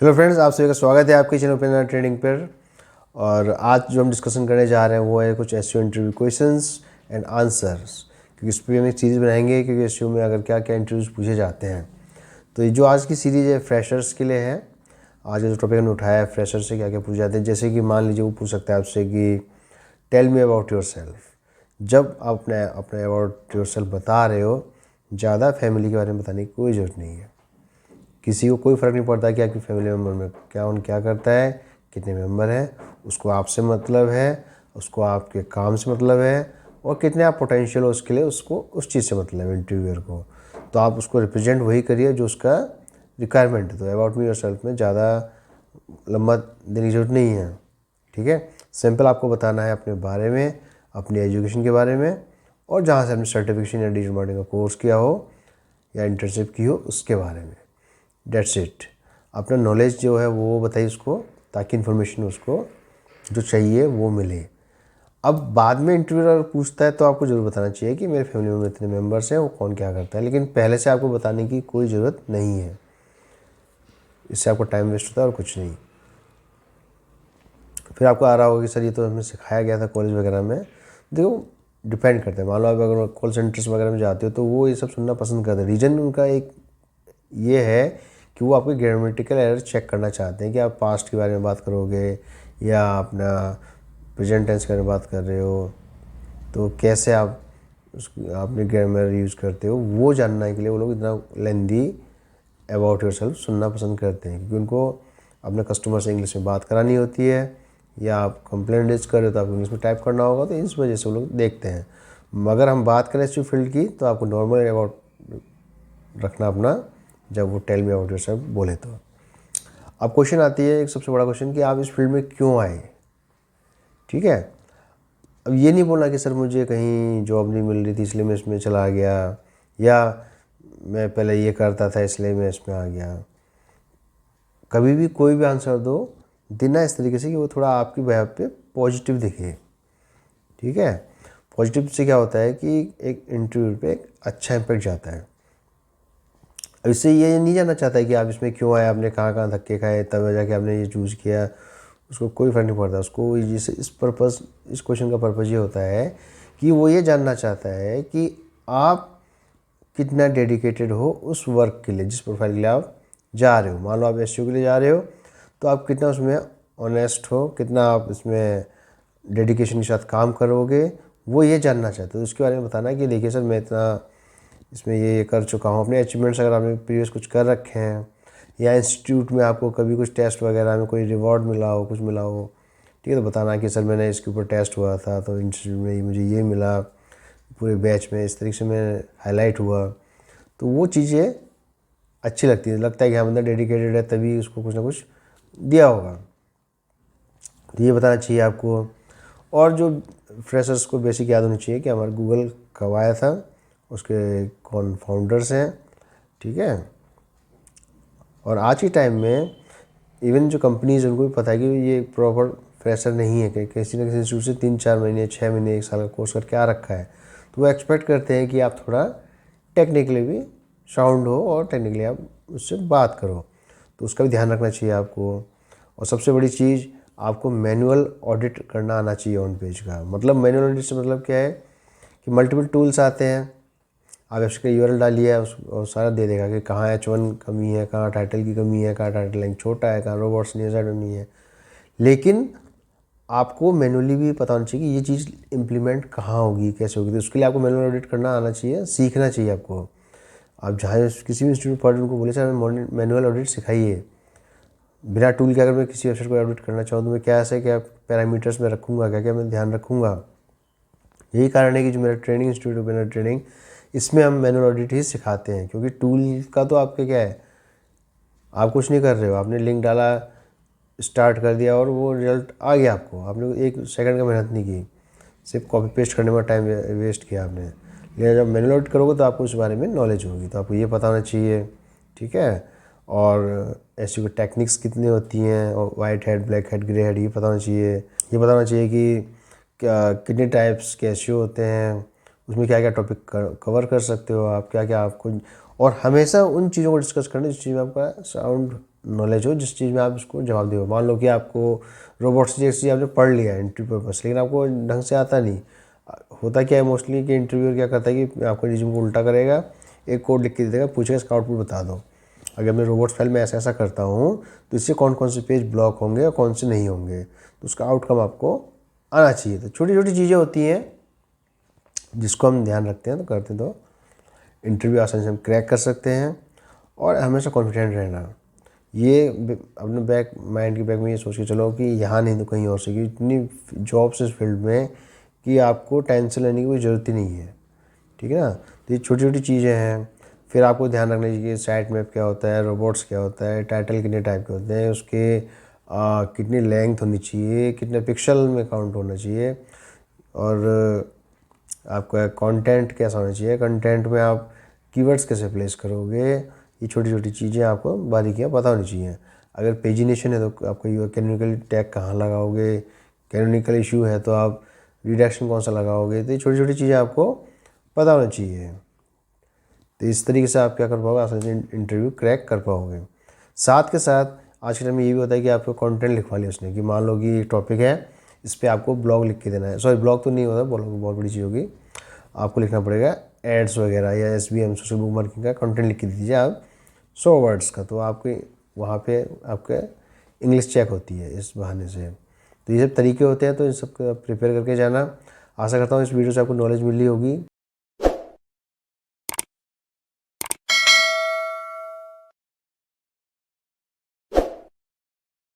Hello friends, आप सभी का स्वागत है आपके चैनल पेन ट्रेनिंग पर। और आज जो हम डिस्कशन करने जा रहे हैं वो है कुछ SEO interview questions and answers, क्योंकि इस पर हम एक सीरीज़ बनाएंगे क्योंकि एसईओ में अगर क्या क्या इंटरव्यूज पूछे जाते हैं। तो ये जो आज की सीरीज़ है फ्रेशर्स के लिए है। आज का जो टॉपिक हमने उठाया है फ्रेशर से क्या क्या पूछे जाते हैं, जैसे कि मान लीजिए वो पूछ सकता है आपसे कि tell me about yourself. जब आप अपने अबाउट योर सेल्फ बता रहे हो, ज़्यादा फैमिली के बारे में बताने की कोई ज़रूरत नहीं है। किसी को कोई फ़र्क नहीं पड़ता कि आपकी फैमिली मेम्बर में क्या करता है, कितने मेंबर हैं। उसको आपसे मतलब है, उसको आपके काम से मतलब है, और कितने आप पोटेंशियल हो उसके लिए, उसको उस चीज़ से मतलब है इंटरव्यूअर को। तो आप उसको रिप्रेजेंट वही करिए जो उसका रिक्वायरमेंट है। तो अबाउट मी योरसेल्फ में ज़्यादा लंबा देने की जरूरत नहीं है, ठीक है। सिंपल आपको बताना है अपने बारे में, अपनी एजुकेशन के बारे में, और जहाँ से आपने सर्टिफिकेशन या डिजिटल मार्केटिंग का कोर्स किया हो या इंटर्नशिप की हो उसके बारे में। That's it. अपना नॉलेज जो है वो बताइए उसको, ताकि इन्फॉर्मेशन उसको जो चाहिए वो मिले। अब बाद में इंटरव्यूअर अगर पूछता है तो आपको ज़रूर बताना चाहिए कि मेरे फैमिली में इतने मेंबर्स हैं, वो कौन क्या करता है, लेकिन पहले से आपको बताने की कोई ज़रूरत नहीं है। इससे आपको टाइम वेस्ट होता है और कुछ नहीं। फिर आपको आ रहा होगा कि सर ये तो हमें सिखाया गया था कॉलेज वगैरह में। देखो, डिपेंड करता है। मान लो आप अगर कॉल सेंटर्स वगैरह में जाते हो तो वो ये सब सुनना पसंद करते हैं। रीज़न उनका एक ये है कि वो आपके ग्रामेटिकल एरर चेक करना चाहते हैं कि आप पास्ट के बारे में बात करोगे या अपना प्रेजेंट टेंस के बारे में बात कर रहे हो, तो कैसे आप अपने ग्रामर यूज़ करते हो, वो जानने के लिए वो लोग इतना लेंदी अबाउट योर सेल्फ सुनना पसंद करते हैं। क्योंकि उनको अपने कस्टमर से इंग्लिश में बात करानी होती है, या आप कंप्लेंट रेज कर रहे हो तो आपको इंग्लिश में टाइप करना होगा, तो इस वजह से वो लोग देखते हैं। मगर हम बात करें इस फील्ड की तो आपको नॉर्मल अबाउट रखना अपना, जब वो टेल मी अबाउट योरसेल्फ बोले तो। अब क्वेश्चन आती है एक सबसे बड़ा क्वेश्चन कि आप इस फील्ड में क्यों आए, ठीक है। अब ये नहीं बोलना कि सर मुझे कहीं जॉब नहीं मिल रही थी इसलिए मैं इसमें चला गया, या मैं पहले ये करता था इसलिए मैं इसमें आ गया। कभी भी कोई भी आंसर दो, देना इस तरीके से कि वो थोड़ा आपकी बिहेव पे पॉजिटिव दिखे, ठीक है। पॉजिटिव से क्या होता है कि एक इंटरव्यू पे एक अच्छा इम्पैक्ट जाता है। अब इससे ये नहीं जानना चाहता है कि आप इसमें क्यों आए, आपने कहाँ कहाँ धक्के खाए तब जाके आपने ये चूज़ किया, उसको कोई फ़र्क नहीं पड़ता। उसको इस क्वेश्चन का पर्पज़ ये होता है कि वो ये जानना चाहता है कि आप कितना डेडिकेटेड हो उस वर्क के लिए, जिस प्रोफाइल के लिए आप जा रहे हो। मान लो आप एसईओ के लिए जा रहे हो तो आप कितना उसमें ऑनेस्ट हो, कितना आप इसमें डेडिकेशन के साथ काम करोगे, वो ये जानना चाहते हो। उसके बारे में बताना कि देखिए सर मैं इतना इसमें ये कर चुका हूँ। अपने अचीवमेंट्स अगर आपने प्रीवियस कुछ कर रखे हैं, या इंस्टीट्यूट में आपको कभी कुछ टेस्ट वगैरह में कोई रिवॉर्ड मिला हो, कुछ मिला हो, ठीक है, तो बताना कि सर मैंने इसके ऊपर टेस्ट हुआ था तो इंस्टीट्यूट में मुझे ये मिला, पूरे बैच में इस तरीके से मैं हाईलाइट हुआ। तो वो चीज़ें अच्छी लगती है, लगता है कि हाँ बंदा डेडिकेटेड है तभी उसको कुछ ना कुछ दिया होगा। तो ये बताना चाहिए आपको। और जो फ्रेशर्स को बेसिक याद होनी चाहिए कि हमारा गूगल कब आया था, उसके कौन फाउंडर्स हैं, ठीक है। और आज के टाइम में इवन जो कंपनीज उनको भी पता है कि ये प्रॉपर फ्रेशर नहीं है, कि किसी न किसी इंस्टीट्यूट से 3-4 महीने 6 महीने 1 साल का कोर्स करके आ रखा है। तो वो एक्सपेक्ट करते हैं कि आप थोड़ा टेक्निकली भी साउंड हो और टेक्निकली आप उससे बात करो। तो उसका भी ध्यान रखना चाहिए आपको। और सबसे बड़ी चीज़, आपको मैनुअल ऑडिट करना आना चाहिए ऑन पेज का। मतलब मैनुअल ऑडिट से मतलब क्या है कि मल्टीपल टूल्स आते हैं, आप इसका यूआरएल डालिए और सारा दे देगा कि कहाँ H1 कमी है, कहाँ टाइटल की कमी है, कहाँ टाइटल लाइन छोटा है, कहाँ रोबोट्स नहीं है। लेकिन आपको मैनुअली भी पता होना चाहिए कि ये चीज़ इम्प्लीमेंट कहाँ होगी, कैसे होगी। तो उसके लिए आपको मैनुअल ऑडिट करना आना चाहिए, सीखना चाहिए आपको। आप जहाँ किसी भी इंस्टीट्यूट पढ़ उनको बोले सर मैनुअल ऑडिट सिखाइए। बिना टूल के अगर मैं किसी वेबसाइट को ऑडिट करना चाहूँ तो मैं क्या ऐसे क्या पैरामीटर्स में रखूँगा, क्या क्या मैं ध्यान रखूँगा। यही कारण है कि जो मेरा ट्रेनिंग इंस्टीट्यूट है, मेरा ट्रेनिंग, इसमें हम मैनुअल ऑडिट ही सिखाते हैं। क्योंकि टूल का तो आपके क्या है, आप कुछ नहीं कर रहे हो, आपने लिंक डाला, स्टार्ट कर दिया और वो रिजल्ट आ गया आपको। आपने 1 सेकंड का मेहनत नहीं की, सिर्फ कॉपी पेस्ट करने में टाइम वेस्ट किया आपने। लेकिन जब मैनुअल ऑडिट करोगे तो आपको उस बारे में नॉलेज होगी, तो आपको ये पता होना चाहिए, ठीक है। और ऐसी कोई टेक्निक्स कितनी होती हैं, और white head, black head, grey head, ये पता होना चाहिए। ये पता होना चाहिए कि क्या कितने टाइप्स के एसईओ होते हैं, उसमें क्या क्या टॉपिक कवर कर सकते हो आप, क्या क्या आपको। और हमेशा उन चीज़ों को डिस्कस करना जिस चीज़ में आपका साउंड नॉलेज हो जिस चीज़ में आप उसको जवाब दो। मान लो कि आपको रोबोट्स जैसी चीज़ आपने पढ़ लिया है इंटरव्यू पर्पस, लेकिन आपको ढंग से आता नहीं। होता क्या है मोस्टली कि इंटरव्यूअर क्या करता है कि आपको रिज्यूम को उल्टा करेगा, एक कोड लिख के दे देगा, पूछेगा इसका आउटपुट बता दो। अगर मैं रोबोट्स फाइल में ऐसा ऐसा करता हूँ तो इससे कौन कौन से पेज ब्लॉक होंगे और कौन से नहीं होंगे, तो उसका आउटकम आपको आना चाहिए। तो छोटी छोटी चीज़ें होती हैं जिसको हम ध्यान रखते हैं तो करते तो इंटरव्यू आसानी से हम क्रैक कर सकते हैं। और हमेशा कॉन्फिडेंट रहना, ये अपने बैक माइंड के बैक में ये सोच के चलो कि यहाँ नहीं तो कहीं और से, इतनी जॉब्स इस फील्ड में कि आपको टेंशन लेने की कोई ज़रूरत ही नहीं है, ठीक है ना। तो ये छोटी छोटी चीज़ें हैं। फिर आपको ध्यान रखना चाहिए साइट मैप क्या होता है, रोबोट्स क्या होता है, टाइटल कितने टाइप के होते हैं, उसके कितनी लेंथ होनी चाहिए, कितने पिक्सल में काउंट होना चाहिए, और आपका कंटेंट कैसा होना चाहिए, कंटेंट में आप कीवर्ड्स कैसे प्लेस करोगे, ये छोटी छोटी चीज़ें आपको बारीकियाँ पता होनी चाहिए। अगर पेजिनेशन है तो आपको ये कैनोनिकल टैग कहाँ लगाओगे, कैनोनिकल इशू है तो आप रिडक्शन कौन सा लगाओगे, तो ये छोटी छोटी चीज़ें आपको पता होना चाहिए। तो इस तरीके से आप क्या कर पाओगे, आसानी से इंटरव्यू क्रैक कर पाओगे। साथ के साथ आज के टाइम में ये भी होता है कि आपको कंटेंट लिखवा लिया उसने, कि मान लो कि टॉपिक है, इस पर आपको ब्लॉग लिख के देना है। सॉरी, ब्लॉग तो नहीं होता, ब्लॉग बहुत बड़ी चीज़ होगी। आपको लिखना पड़ेगा एड्स वगैरह या SBM सोशल बुक मार्केटिंग का कंटेंट लिख के दीजिए आप 100 वर्ड्स का, तो आपके वहाँ पे आपके इंग्लिश चेक होती है इस बहाने से। तो ये सब तरीके होते हैं, तो इन सब प्रिपेयर करके जाना। आशा करता हूँ इस वीडियो से आपको नॉलेज मिली होगी।